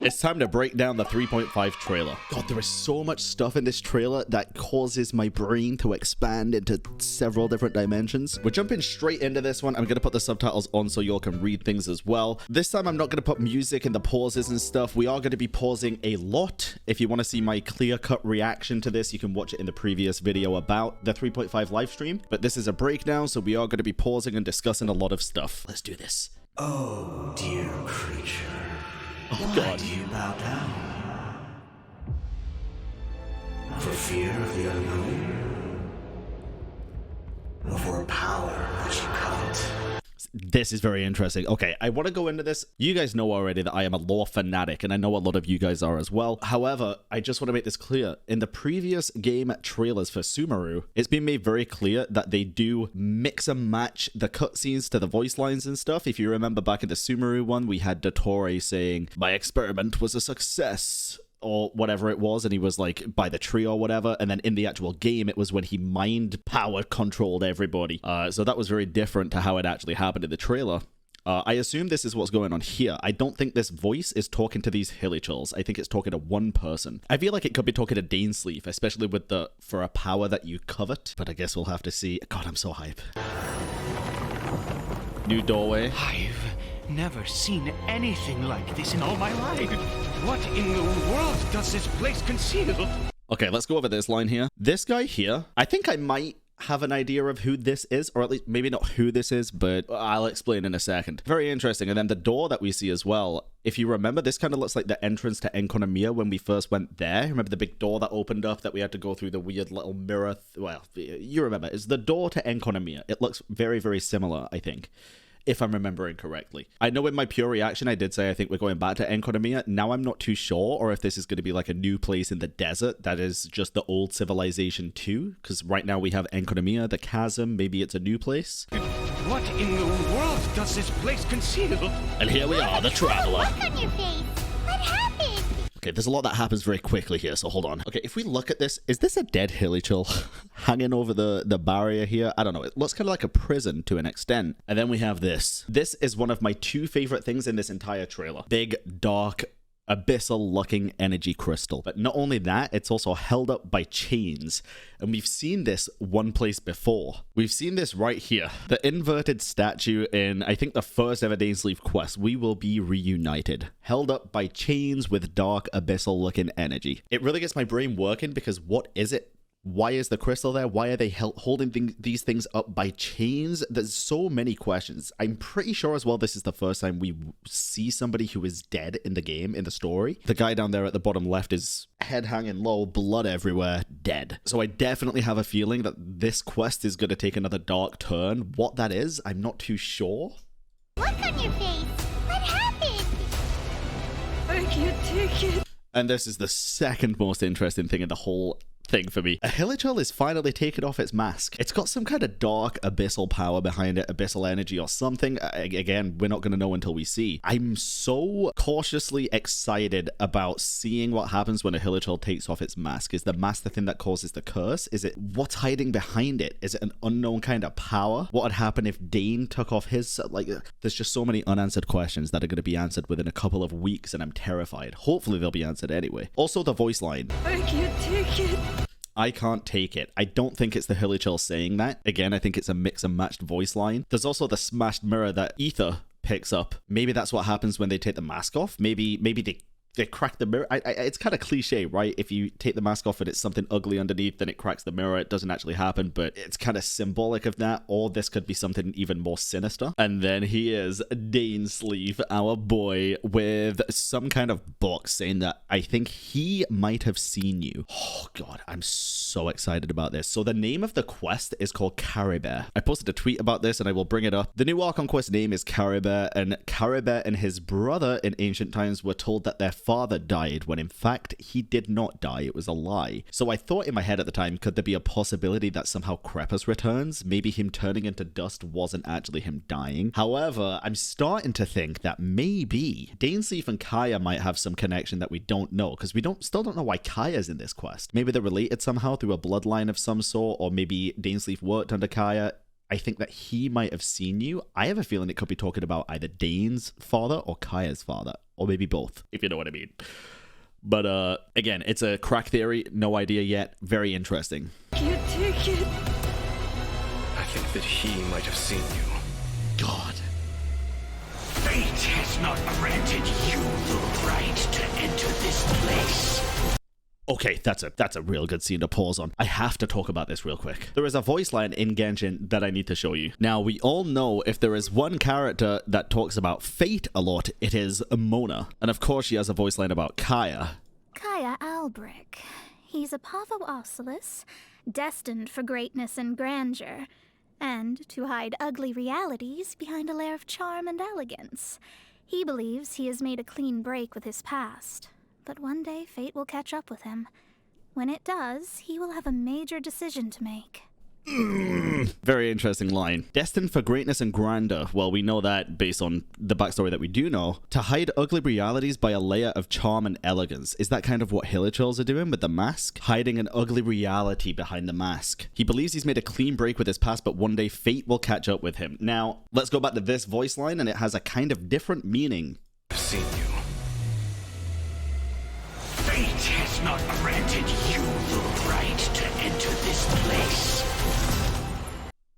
It's time to break down the 3.5 trailer. God, there is so much stuff in this trailer that causes my brain to expand into several different dimensions. We're jumping straight into this one. I'm going to put the subtitles on so y'all can read things as well. This time I'm not going to put music in the pauses and stuff. We are going to be pausing a lot. If you want to see my clear-cut reaction to this, you can watch it in the previous video about the 3.5 live stream. But this is a breakdown, so we are going to be pausing and discussing a lot of stuff. Let's do this. Oh, dear creature. Oh, Why God. do you bow down? For fear of the unknown? Or for power that you covet? This is very interesting. Okay, I want to go into this. You guys know already that I am a lore fanatic, and I know a lot of you guys are as well. However, I just want to make this clear. In the previous game trailers for Sumeru, it's been made very clear that they do mix and match the cutscenes to the voice lines and stuff. If you remember back in the Sumeru one, we had Dottore saying, "My experiment was a success," or whatever it was, and he was like by the tree or whatever, and then in the actual game it was when he mind power controlled everybody. So that was very different to how it actually happened in the trailer. I assume this is what's going on here. I don't think this voice is talking to these hilichurls. I think it's talking to one person. I feel like it could be talking to Dainsleif, especially with the for a power that you covet, but I guess we'll have to see. God, I'm so hype. New doorway. I've never seen anything like this in all my life. What in the world does this place conceal? Okay, let's go over this line here. This guy here, I think I might have an idea of who this is, or at least maybe not who this is, but I'll explain in a second. Very interesting. And then the door that we see as well, if you remember, this kind of looks like the entrance to Enconomia when we first went there. Remember the big door that opened up that we had to go through the weird little mirror? Well, you remember. It's the door to Enconomia. It looks very, very similar, I think, if I'm remembering correctly. I know in my pure reaction, I did say I think we're going back to Enconomia. Now I'm not too sure, or if this is going to be like a new place in the desert that is just the old civilization too, because right now we have Enconomia, the chasm, maybe it's a new place. What in the world does this place conceal? And here we are, the traveler. Look on your face. What happened? Okay, there's a lot that happens very quickly here, so hold on. Okay, if we look at this, is this a dead hilichurl hanging over the barrier here? I don't know. It looks kind of like a prison to an extent. And then we have this. This is one of my two favorite things in this entire trailer. Big, dark, abyssal-looking energy crystal. But not only that, it's also held up by chains. And we've seen this one place before. We've seen this right here. The inverted statue in, I think, the first ever Dainsleif quest. We will be reunited. Held up by chains with dark, abyssal-looking energy. It really gets my brain working because what is it? Why is the crystal there? Why are they holding these things up by chains? There's so many questions. I'm pretty sure as well this is the first time we see somebody who is dead in the game, in the story. The guy down there at the bottom left is head hanging low, blood everywhere, dead. So I definitely have a feeling that this quest is going to take another dark turn. What that is, I'm not too sure. Look on your face. What happened? I can't take it. And this is the second most interesting thing in the whole thing for me. A hilichurl is finally taking off its mask. It's got some kind of dark abyssal power behind it, abyssal energy or something. Again, we're not going to know until we see. I'm so cautiously excited about seeing what happens when a hilichurl takes off its mask. Is the mask the thing that causes the curse? Is it what's hiding behind it? Is it an unknown kind of power? What would happen if Dane took off his? Like, there's just so many unanswered questions that are going to be answered within a couple of weeks, and I'm terrified. Hopefully they'll be answered anyway. Also, the voice line. I can't take it. I can't take it. I don't think it's the hilichurl saying that. Again, I think it's a mix and matched voice line. There's also the smashed mirror that Ether picks up. Maybe that's what happens when they take the mask off. Maybe they crack the mirror. It's kind of cliche, right? If you take the mask off and it's something ugly underneath, then it cracks the mirror. It doesn't actually happen, but it's kind of symbolic of that. Or this could be something even more sinister. And then here's Dainsleif, our boy, with some kind of box saying that I think he might have seen you. Oh God, I'm so excited about this. So the name of the quest is called Caribert. I posted a tweet about this and I will bring it up. The new Archon quest name is Caribert, and Caribert and his brother in ancient times were told that their father died when in fact he did not die. It was a lie. So I thought in my head at the time, could there be a possibility that somehow Crepus returns? Maybe him turning into dust wasn't actually him dying. However, I'm starting to think that maybe Dainsleif and Kaeya might have some connection that we don't know, because we still don't know why Kaeya's in this quest. Maybe they're related somehow through a bloodline of some sort, or maybe Dainsleif worked under Kaeya. I think that he might have seen you. I have a feeling it could be talking about either Dane's father or Kaeya's father, or maybe both, if you know what I mean. But again, it's a crack theory, no idea yet. Very interesting. You take it. I think that he might have seen you. God. Fate has not granted you the right to enter this place. Okay, that's a real good scene to pause on. I have to talk about this real quick. There is a voice line in Genshin that I need to show you. Now, we all know if there is one character that talks about fate a lot, it is Mona. And of course, she has a voice line about Kaeya. Kaeya Albrick. He's a Pavo Ocelus, destined for greatness and grandeur, and to hide ugly realities behind a layer of charm and elegance. He believes he has made a clean break with his past. But one day, fate will catch up with him. When it does, he will have a major decision to make. Very interesting line. Destined for greatness and grandeur. Well, we know that based on the backstory that we do know. To hide ugly realities by a layer of charm and elegance. Is that kind of what hilichurls are doing with the mask? Hiding an ugly reality behind the mask. He believes he's made a clean break with his past, but one day fate will catch up with him. Now, let's go back to this voice line, and it has a kind of different meaning. I've seen you. Fate has not granted you the right to enter this place.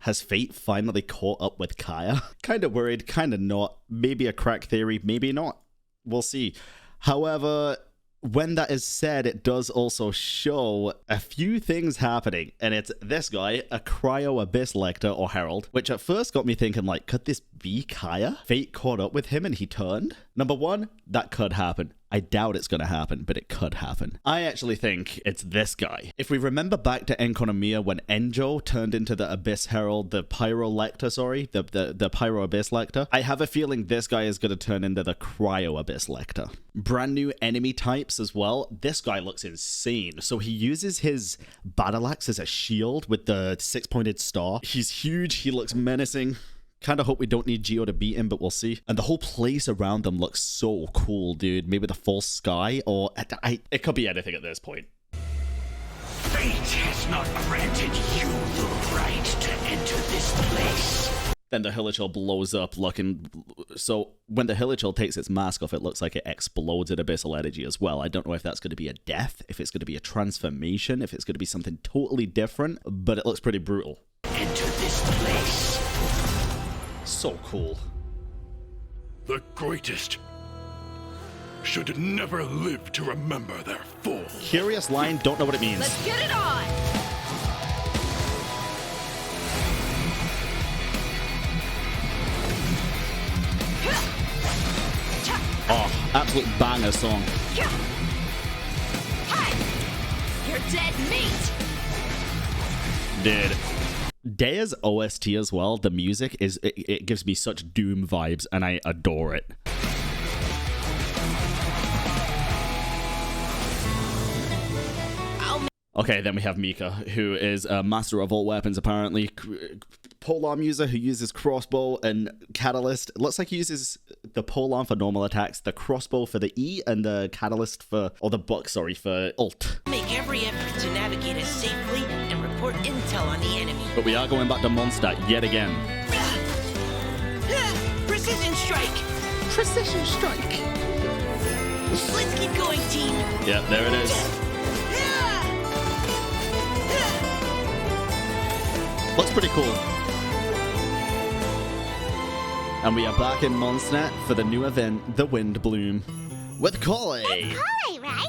Has fate finally caught up with Kaeya? Kind of worried, kind of not. Maybe a crack theory, maybe not. We'll see. However, when that is said, it does also show a few things happening. And it's this guy, a Cryo Abyss Lector or Herald, which at first got me thinking, like, could this be Kaeya? Fate caught up with him and he turned? Number one, that could happen. I doubt it's going to happen, but it could happen. I actually think it's this guy. If we remember back to Enconomia when Enjo turned into the Abyss Herald, the Pyro Lector, sorry, the Pyro Abyss Lector, I have a feeling this guy is going to turn into the Cryo Abyss Lector. Brand new enemy types as well. This guy looks insane. So he uses his battle axe as a shield with the six-pointed star. He's huge. He looks menacing. Kind of hope we don't need Geo to beat him, but we'll see. And the whole place around them looks so cool, dude. Maybe the false sky, or it could be anything at this point. Fate has not granted you the right to enter this place. Then the hilichurl blows up looking... So when the hilichurl takes its mask off, it looks like it explodes in abyssal energy as well. I don't know if that's going to be a death, if it's going to be a transformation, if it's going to be something totally different, but it looks pretty brutal. Enter this place. So cool. The greatest should never live to remember their fall. Curious line, don't know what it means. Let's get it on! Oh, absolute banger song. Hey! You're dead meat! Dude. Daya's OST as well, the music, it gives me such Doom vibes, and I adore it. Okay, then we have Mika, who is a master of all weapons, apparently. Polearm user who uses crossbow and catalyst. It looks like he uses the polearm for normal attacks, the crossbow for the E, and the catalyst for, or the buck, sorry, for ult. Make every effort to navigate us safely and report intel on the enemy. But we are going back to Mondstadt yet again. Precision strike! Precision strike! Let's keep going, team! Yep, there it is. Looks pretty cool. And we are back in Mondstadt for the new event, The Wind Bloom, with Koi. Koi, right?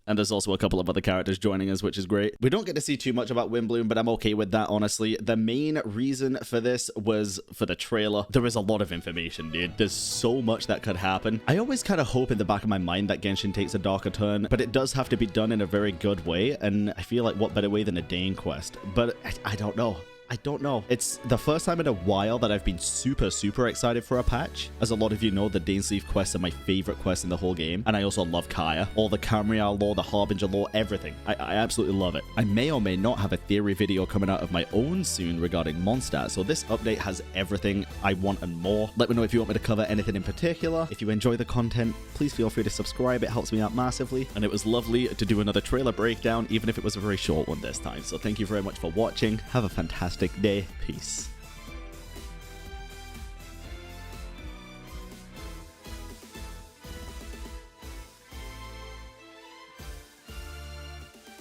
And there's also a couple of other characters joining us, which is great. We don't get to see too much about Windbloom, but I'm okay with that, honestly. The main reason for this was for the trailer. There is a lot of information, dude. There's so much that could happen. I always kind of hope in the back of my mind that Genshin takes a darker turn, but it does have to be done in a very good way, and I feel like what better way than a Dane quest? But I don't know. I don't know. It's the first time in a while that I've been super excited for a patch. As a lot of you know, the Dainsleif quests are my favorite quests in the whole game. And I also love Kaeya. All the Camriel lore, the Harbinger lore, everything. I absolutely love it. I may or may not have a theory video coming out of my own soon regarding Mondstadt. So this update has everything I want and more. Let me know if you want me to cover anything in particular. If you enjoy the content, please feel free to subscribe. It helps me out massively. And it was lovely to do another trailer breakdown, even if it was a very short one this time. So thank you very much for watching. Have a fantastic day. Peace.